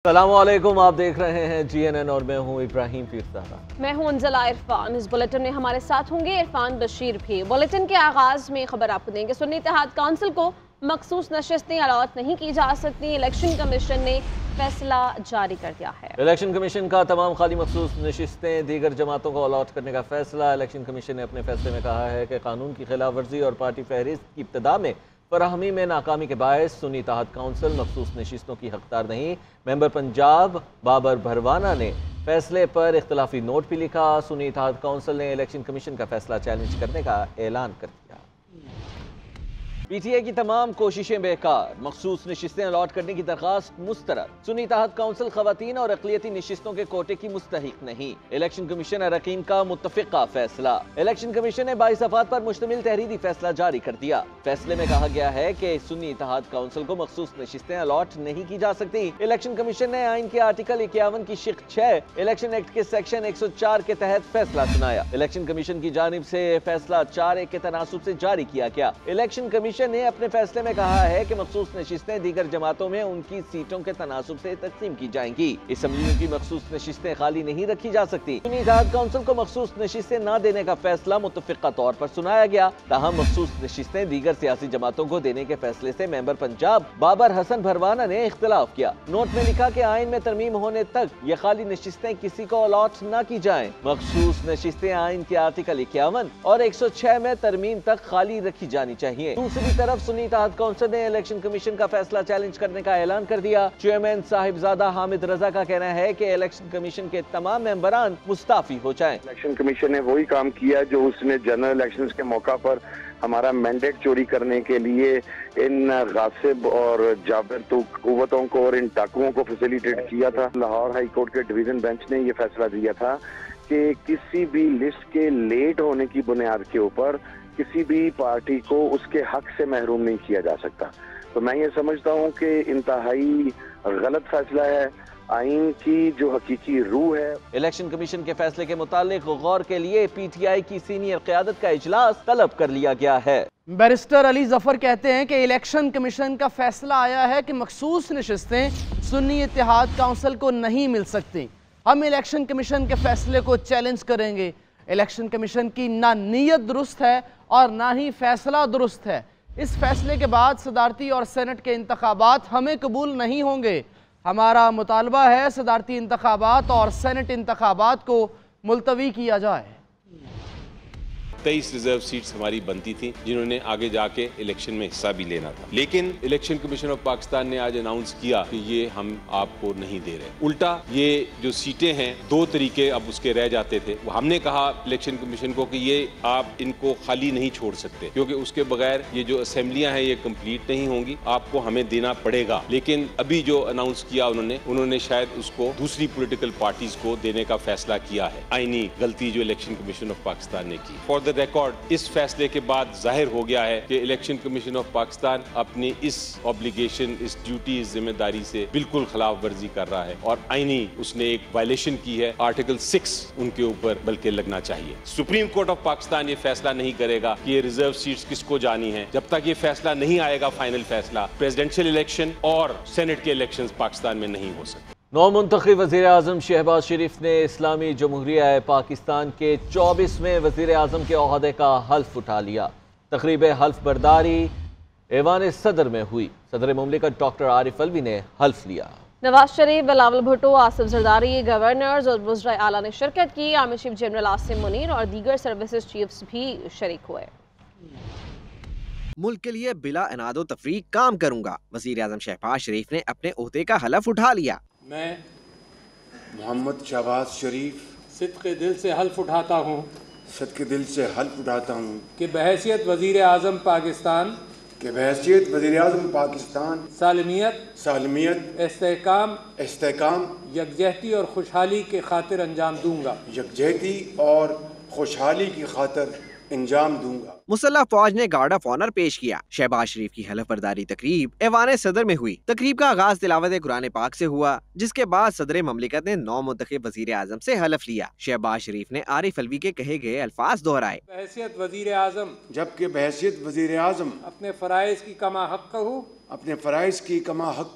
السلام علیکم، آپ دیکھ رہے ہیں GNN اور میں ہوں ابراہیم پیرزادہ۔ میں ہوں انزلہ عرفان۔ اس بلیٹن میں ہمارے ساتھ ہوں گے عرفان بشیر بھی۔ بلیٹن کے آغاز میں خبر آپ کو دیں گے، سنی اتحاد کونسل کو مخصوص نشستیں الاٹ نہیں کی جا سکتی، الیکشن کمیشن نے فیصلہ جاری کر دیا ہے۔ الیکشن کمیشن کا تمام خالی مخصوص نشستیں دیگر جماعتوں کو الاٹ کرنے کا فیصلہ۔ الیکشن کمیشن نے اپنے فیصلے میں کہا ہے کہ قانون کی خلاف ورزی اور پارٹی فہرست کی ابتدا میں فراہمی میں ناکامی کے باعث سنی اتحاد کونسل مخصوص نشستوں کی حقدار نہیں۔ ممبر پنجاب بابر بھروانہ نے فیصلے پر اختلافی نوٹ بھی لکھا۔ سنی اتحاد کونسل نے الیکشن کمیشن کا فیصلہ چیلنج کرنے کا اعلان کر دیا۔ پی ٹی آئی کی تمام کوششیں بیکار، مخصوص نشستیں الاٹ کرنے کی درخواست مسترد۔ سنی اتحاد کونسل خواتین اور اقلیتی نشستوں کے کوٹے کی مستحق نہیں، الیکشن کمیشن اراکین کا متفقہ فیصلہ۔ الیکشن کمیشن نے 22 صفحات پر مشتمل تحریری فیصلہ جاری کر دیا۔ فیصلے میں کہا گیا ہے کہ سنی اتحاد کونسل کو مخصوص نشستیں الاٹ نہیں کی جا سکتی۔ الیکشن کمیشن نے آئین کے آرٹیکل 51 کی شق 6 الیکشن ایکٹ کے سیکشن 104 کے تحت فیصلہ سنایا۔ الیکشن کمیشن کی جانب سے فیصلہ 4-1 کے تناسب سے جاری کیا گیا۔ الیکشن کمیشن نے اپنے فیصلے میں کہا ہے کہ مخصوص نشستیں دیگر جماعتوں میں ان کی سیٹوں کے تناسب سے تقسیم کی جائیں گی۔ اسمبلیوں کی مخصوص نشستیں خالی نہیں رکھی جا سکتی۔ سنی اتحاد کونسل کو مخصوص نشستیں نہ دینے کا فیصلہ متفقہ طور پر سنایا گیا، تاہم مخصوص نشستیں دیگر سیاسی جماعتوں کو دینے کے فیصلے سے ممبر پنجاب بابر حسن بھروانہ نے اختلاف کیا۔ نوٹ میں لکھا کہ آئین میں ترمیم ہونے تک یہ خالی نشستیں کسی کو الاٹ نہ کی جائیں۔ مخصوص نشستیں آئین کے آرٹیکل 51 اور 106 میں ترمیم تک خالی رکھی جانی چاہیے۔ دوسری طرف سنی اتحاد کونسل نے الیکشن کمیشن کا فیصلہ چیلنج کرنے کا اعلان کر دیا۔ چیئرمین صاحبزادہ حامد رضا کا کہنا ہے کہ الیکشن کمیشن کے تمام ممبران مستعفی ہو جائیں۔ الیکشن کمیشن نے وہی کام کیا جو اس نے جنرل الیکشنز کے موقع پر ہمارا مینڈیٹ چوری کرنے کے لیے ان غاصب اور جابر قوتوں کو اور ان ڈاکوؤں کو فیسیلیٹیٹ کیا تھا۔ لاہور ہائی کورٹ کے ڈویژن بینچ نے یہ فیصلہ دیا تھا کہ کسی بھی لسٹ کے لیٹ ہونے کی بنیاد کے اوپر کسی بھی پارٹی کو اس کے حق سے محروم نہیں کیا جا سکتا۔ تو میں یہ سمجھتا ہوں کہ انتہائی غلط فیصلہ ہے، آئین کی جو حقیقی روح ہے۔ الیکشن کمیشن کے فیصلے کے متعلق غور کے لیے پی ٹی آئی کی سینئر قیادت کا اجلاس طلب کر لیا گیا ہے۔ بیرسٹر علی ظفر کہتے ہیں کہ الیکشن کمیشن کا فیصلہ آیا ہے کہ مخصوص نشستیں سنی اتحاد کونسل کو نہیں مل سکتی۔ ہم الیکشن کمیشن کے فیصلے کو چیلنج کریں گے۔ الیکشن کمیشن کی نہ نیت درست ہے اور نہ ہی فیصلہ درست ہے۔ اس فیصلے کے بعد صدارتی اور سینٹ کے انتخابات ہمیں قبول نہیں ہوں گے۔ ہمارا مطالبہ ہے صدارتی انتخابات اور سینٹ انتخابات کو ملتوی کیا جائے۔ 23 ریزرو سیٹس ہماری بنتی تھیں جنہوں نے آگے جا کے الیکشن میں حصہ بھی لینا تھا، لیکن الیکشن کمیشن آف پاکستان نے آج اناؤنس کیا کہ یہ ہم آپ کو نہیں دے رہے۔ الٹا یہ جو سیٹیں ہیں 2 طریقے اب اس کے رہ جاتے تھے، ہم نے کہا الیکشن کمیشن کو کہ یہ آپ ان کو خالی نہیں چھوڑ سکتے کیونکہ اس کے بغیر یہ جو اسمبلیاں ہیں یہ کمپلیٹ نہیں ہوں گی، آپ کو ہمیں دینا پڑے گا۔ لیکن ابھی جو اناؤنس کیا انہوں نے شاید اس کو دوسری پولیٹیکل پارٹیز کو دینے کا فیصلہ کیا ہے۔ آئینی غلطی جو الیکشن کمیشن آف پاکستان نے کی۔ فار دا ریکارڈ اس فیصلے کے بعد ظاہر ہو گیا ہے کہ الیکشن کمیشن آف پاکستان اپنی اس اوبلیگیشن، اس ڈیوٹی، اس ذمہ داری سے بالکل خلاف ورزی کر رہا ہے اور آئینی اس نے ایک وائلیشن کی ہے۔ آرٹیکل 6 ان کے اوپر بلکہ لگنا چاہیے۔ سپریم کورٹ آف پاکستان یہ فیصلہ نہیں کرے گا کہ یہ ریزرو سیٹس کس کو جانی ہیں جب تک یہ فیصلہ نہیں آئے گا، فائنل فیصلہ، پریزیڈنشل الیکشن اور سینٹ کے الیکشنز پاکستان میں نہیں ہو سکتے۔ نو منتخب وزیر اعظم شہباز شریف نے اسلامی جمہوریہ پاکستان کے 24ویں وزیر اعظم کے عہدے کا حلف اٹھا لیا۔ تقریب حلف برداری ایوان صدر میں ہوئی۔ صدر مملکت ڈاکٹر عارف الوی نے حلف لیا۔ نواز شریف، بلاول بھٹو، آصف زرداری، گورنرز اور وزرائے اعلیٰ نے شرکت کی۔ Army chief general Asim Munir اور دیگر سروسز چیفز بھی شریک ہوئے۔ ملک کے لیے بلا اناد و تفریق کام کروں گا، وزیر اعظم شہباز شریف نے اپنے عہدے کا حلف اٹھا لیا۔ میں محمد شہباز شریف صدق دل سے حلف اٹھاتا ہوں کہ بحیثیت وزیر اعظم پاکستان سالمیت، استحکام، یکجہتی اور خوشحالی کے خاطر انجام دوں گا۔ مسلح فوج نے گارڈ آف آنر پیش کیا۔ شہباز شریف کی حلف برداری تقریب ایوان صدر میں ہوئی۔ تقریب کا آغاز تلاوت قرآن پاک سے ہوا، جس کے بعد صدر مملکت نے نو منتخب وزیر اعظم سے حلف لیا۔ شہباز شریف نے عارف الوی کے کہے گئے الفاظ دہرائے۔ جبکہ بحیثیت وزیر اعظم اپنے فرائض کی کما حق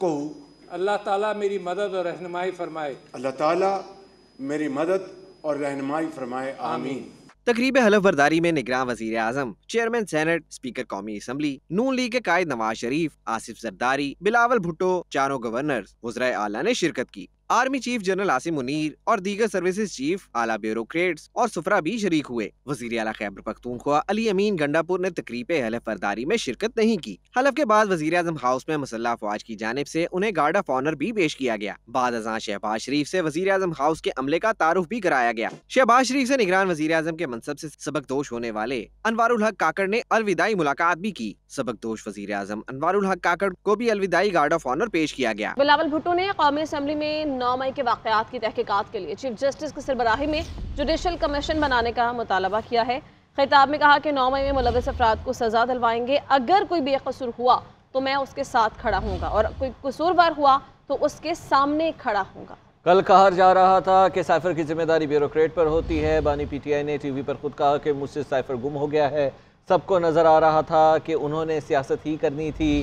ہوں अल्लाह ताला मेरी मदद और रहनुमाई फरमाए। अल्लाह ताला मेरी मदद और रहनुमाई फरमाए, आमीन। तकरीब हलफ बर्दारी में निगरान वजीर आजम, चेयरमैन सेनेट, स्पीकर कौमी असम्बली, नून लीग के कायद नवाज शरीफ, आसिफ जरदारी, बिलावल भुट्टो, चारों गवर्नर, वज़राए आला ने शिरकत की। Army chief general Asim Munir और दीगर सर्विसेज चीफ, आला ब्यूरोक्रेट्स और सुफरा भी शरीक हुए। वजीर आला खैबर पख्तूनख्वा अली अमीन गंडापुर ने तकरीब हलफ बर्दारी में शिरकत नहीं की। हलफ के बाद वजीर आजम हाउस में मुसल्लह अफवाज की जानिब से उन्हें गार्ड ऑफ ऑनर भी पेश किया गया। बाद अज़ां शहबाज शरीफ से वजीर आजम हाउस के अमले का तारुफ भी कराया गया। शहबाज शरीफ से निगरान वजीर आजम के मनसब से सबकदोश होने वाले अनवारुल हक काकड़ ने अलविदाई मुलाकात भी की। सबकदोश वजीर आजम अनवारुल हक काकड़ को भी अलविदाई गार्ड ऑफ ऑनर पेश किया गया। बिलावल भुट्टो ने कौमी असम्बली में 9 मई के वाक़यात की तहकीकात के लिए चीफ जस्टिस की सरबराही में जुडिशल कमीशन बनाने का मुतालबा किया है। खिताब में कहा कि 9 मई में मुलव्वस अफराद को सजा दिलवाएंगे। अगर कोई बेकसूर हुआ तो मैं उसके साथ खड़ा हूँगा और कोई कसूरवार हुआ तो उसके सामने खड़ा हूँगा। कल कहा जा रहा था कि साइफर की जिम्मेदारी ब्यूरोक्रेट पर होती है। बानी पीटीआई ने टीवी पर खुद कहा कि मुझसे साइफर गुम हो गया है। सबको नजर आ रहा था कि उन्होंने सियासत ही करनी थी।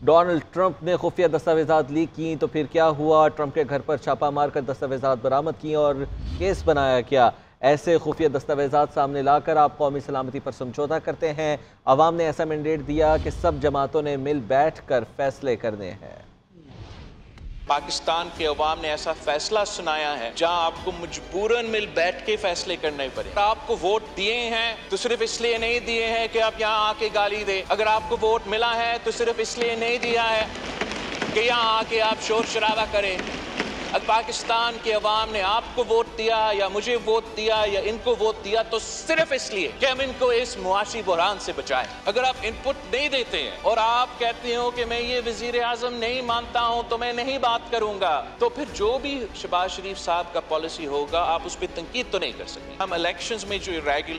डोनाल्ड ट्रंप ने खुफिया दस्तावेजात लीक की तो फिर क्या हुआ? ट्रंप के घर पर छापा मारकर दस्तावेजात बरामद किए और केस बनाया क्या? ऐसे खुफिया दस्तावेजात सामने लाकर आप कौमी सलामती पर समझौता करते हैं। अवाम ने ऐसा मैंडेट दिया कि सब जमातों ने मिल बैठ कर फैसले करने हैं। पाकिस्तान के अवाम ने ऐसा फैसला सुनाया है जहां आपको मजबूरन मिल बैठ के फैसले करने पड़े। आपको वोट दिए हैं तो सिर्फ इसलिए नहीं दिए हैं कि आप यहाँ आके गाली दे। अगर आपको वोट मिला है तो सिर्फ इसलिए नहीं दिया है कि यहाँ आके आप शोर शराबा करें। अगर पाकिस्तान के अवाम ने आपको वोट दिया या मुझे वोट दिया या इनको वोट दिया तो सिर्फ इसलिए कि हम इनको इस मुआशी बुहरान से बचाएं। अगर आप इनपुट नहीं देते हैं और आप कहते हो कि मैं ये वजीर आजम नहीं मानता हूं तो मैं नहीं बात करूंगा, तो फिर जो भी शहबाज शरीफ साहब का पॉलिसी होगा आप उस पर तनकीद तो नहीं कर सकते। हम इलेक्शंस में जो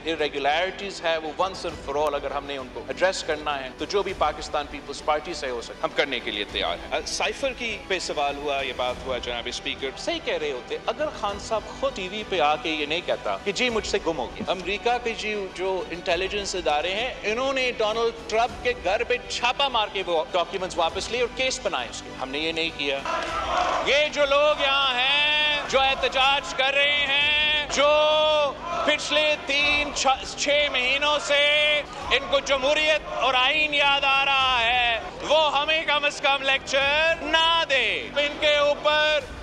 इरेगुलरिटीज है वो वंस एंड फॉर ऑल अगर हमने उनको एड्रेस करना है तो जो भी पाकिस्तान पीपल्स पार्टी से हो सके हम करने के लिए तैयार हैं। साइफर की पे सवाल हुआ, ये बात हुआ, जनाब स्पीकर सही कह रहे होते। अगर खान साहब खुद टीवी पे आके ये नहीं कहता कि जी मुझसे गुम हो गया। अमेरिका के जो इंटेलिजेंस इदारे हैं इन्होंने डोनाल्ड ट्रंप के घर पे छापा मार के वो डॉक्यूमेंट्स वापस लिए और केस बनाए उसके। हमने ये नहीं किया। ये जो लोग यहाँ हैं जो एहतजाज कर रहे हैं, जो पिछले 3-6 महीनों से इनको जमहूरियत और आईन याद आ रहा है, वो हमें कम से कम लेक्चर ना दे। इनके ऊपर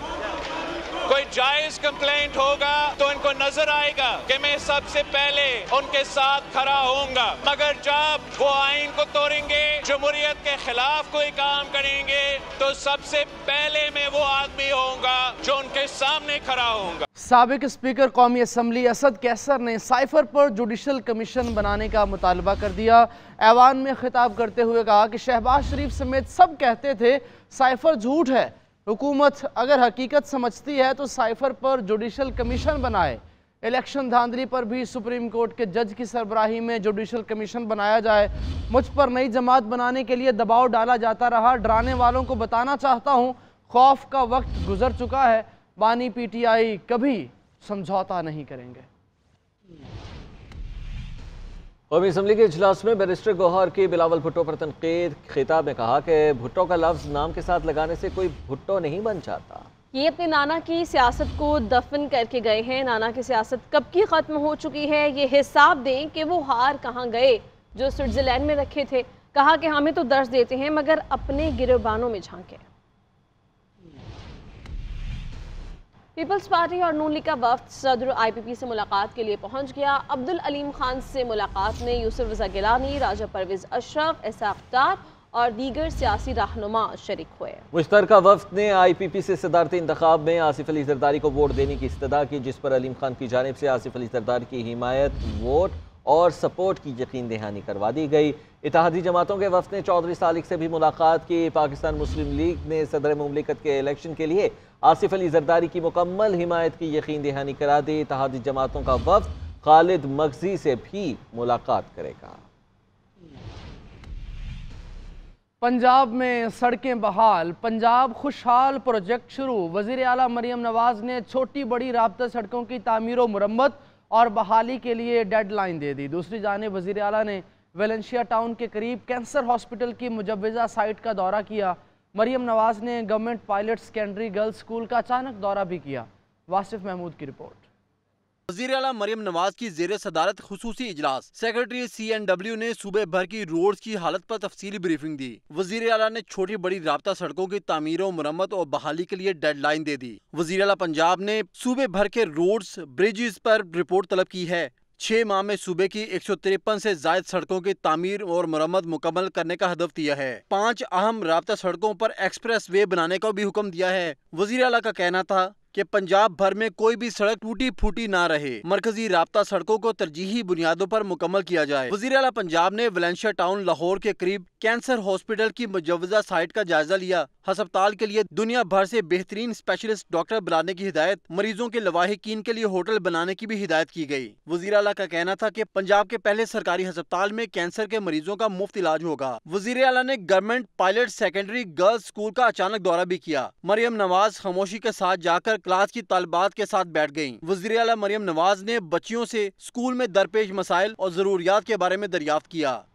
कोई जायज कंप्लेंट होगा तो इनको नजर आएगा कि मैं सबसे पहले उनके साथ खड़ा होऊंगा। मगर जब वो आईन को तोड़ेंगे, जमहूरियत के खिलाफ कोई काम करेंगे, तो सबसे पहले मैं वो आदमी होऊंगा जो उनके सामने खड़ा होऊंगा। साबिक स्पीकर कौमी असम्बली असद कैसर ने साइफर पर जुडिशल कमीशन बनाने का मुतालबा कर दिया। ऐवान में खिताब करते हुए कहा कि शहबाज शरीफ समेत सब कहते थे साइफर झूठ है। हुकूमत अगर हकीकत समझती है तो साइफर पर जुडिशल कमीशन बनाए। इलेक्शन धांधली पर भी सुप्रीम कोर्ट के जज की सरबराही में जुडिशल कमीशन बनाया जाए। मुझ पर नई जमात बनाने के लिए दबाव डाला जाता रहा। डराने वालों को बताना चाहता हूँ खौफ का वक्त गुजर चुका है। बानी पीटीआई कभी समझौता नहीं करेंगे। कौमी असम्बली के इजलास में बैरिस्टर गौहर की बिलावल भुट्टो पर तनकीद। खिताब में कहा कि भुट्टो का लफ्ज़ नाम के साथ लगाने से कोई भुट्टो नहीं बन जाता। ये अपने नाना की सियासत को दफन करके गए हैं। नाना की सियासत कब की ख़त्म हो चुकी है ये हिसाब दें कि वो हार कहाँ गए जो स्विट्ज़रलैंड में रखे थे। कहा कि हमें तो दर्ज देते हैं मगर अपने गिरबानों में झांके। पीपल्स पार्टी और नून लीग का वफ्द सदर IPP से मुलाकात के लिए पहुंच गया। अब्दुल अलीम खान से मुलाकात में यूसुफ रज़ा गिलानी, राजा परवेज़ अशरफ, इसाक डार और दीगर सियासी रहनुमा शरीक हुए। मुश्तरका वफ्द ने IPP से सदारती इंतखाब में आसिफ अली जरदारी को वोट देने की इस्तदा की, जिस पर अलीम खान की जानिब से आसिफ अली जरदारी की हिमायत, वोट और सपोर्ट की यकीन दहानी करवा दी गई। इत्तेहादी जमातों के वफ्द ने चौधरी सालिक से भी मुलाकात की। पाकिस्तान मुस्लिम लीग ने सदर मुमलिकत के इलेक्शन के लिए आसिफ अली जरदारी की मुकम्मल हिमायत की यकीन दहानी करा दी। इत्तेहादी जमातों का वफ्द खालिद मगजी से भी मुलाकात करेगा। पंजाब में सड़कें बहाल, पंजाब खुशहाल प्रोजेक्ट शुरू। वज़ीर आला मरियम नवाज ने छोटी बड़ी राब्ता सड़कों की तामीर व मुरम्मत और बहाली के लिए डेडलाइन दे दी। दूसरी जानिब वज़ीर आला ने वेलेंशिया टाउन के करीब कैंसर हॉस्पिटल की मुजव्वज़ा साइट का दौरा किया। मरियम नवाज ने government pilot secondary girls school का अचानक दौरा भी किया। वासिफ महमूद की रिपोर्ट। वज़ीर आला मरियम नवाज की ज़ेर सदारत खुसूसी इजलास। सेक्रेटरी CNW ने सूबे भर की रोड्स की हालत पर तफसीली ब्रीफिंग दी। वज़ीर आला ने छोटी बड़ी राब्ता सड़कों की तामीर और मुरम्मत और बहाली के लिए डेडलाइन दे दी। वज़ीर आला पंजाब ने सूबे भर के रोड्स ब्रिजेस पर रिपोर्ट तलब की है। 6 माह में सूबे की 153 से जायद सड़कों की तामीर और मुरम्मत मुकम्मल करने का हदफ दिया है। 5 अहम राब्ता सड़कों पर एक्सप्रेस वे बनाने का भी हुक्म दिया है। वज़ीर आला का कहना था कि पंजाब भर में कोई भी सड़क टूटी फूटी ना रहे। मरकजी राब्ता सड़कों को तरजीही बुनियादों पर मुकम्मल किया जाए। वज़ीर आला पंजाब ने वैलेंशिया टाउन लाहौर के करीब कैंसर हॉस्पिटल की मुजव्वजा साइट का जायजा लिया। अस्पताल के लिए दुनिया भर से बेहतरीन स्पेशलिस्ट डॉक्टर बुलाने की हिदायत, मरीजों के लवाहिकीन के लिए होटल बनाने की भी हिदायत की गई। वज़ीर आला का कहना था कि पंजाब के पहले सरकारी अस्पताल में कैंसर के मरीजों का मुफ्त इलाज होगा। वज़ीर आला ने government pilot secondary girls school का अचानक दौरा भी किया। मरियम नवाज खामोशी के साथ जाकर क्लास की तालिबात के साथ बैठ गयी। वज़ीर आला मरियम नवाज ने बच्चियों से स्कूल में दरपेश मसाइल और जरूरियात के बारे में दरियाफ्त किया।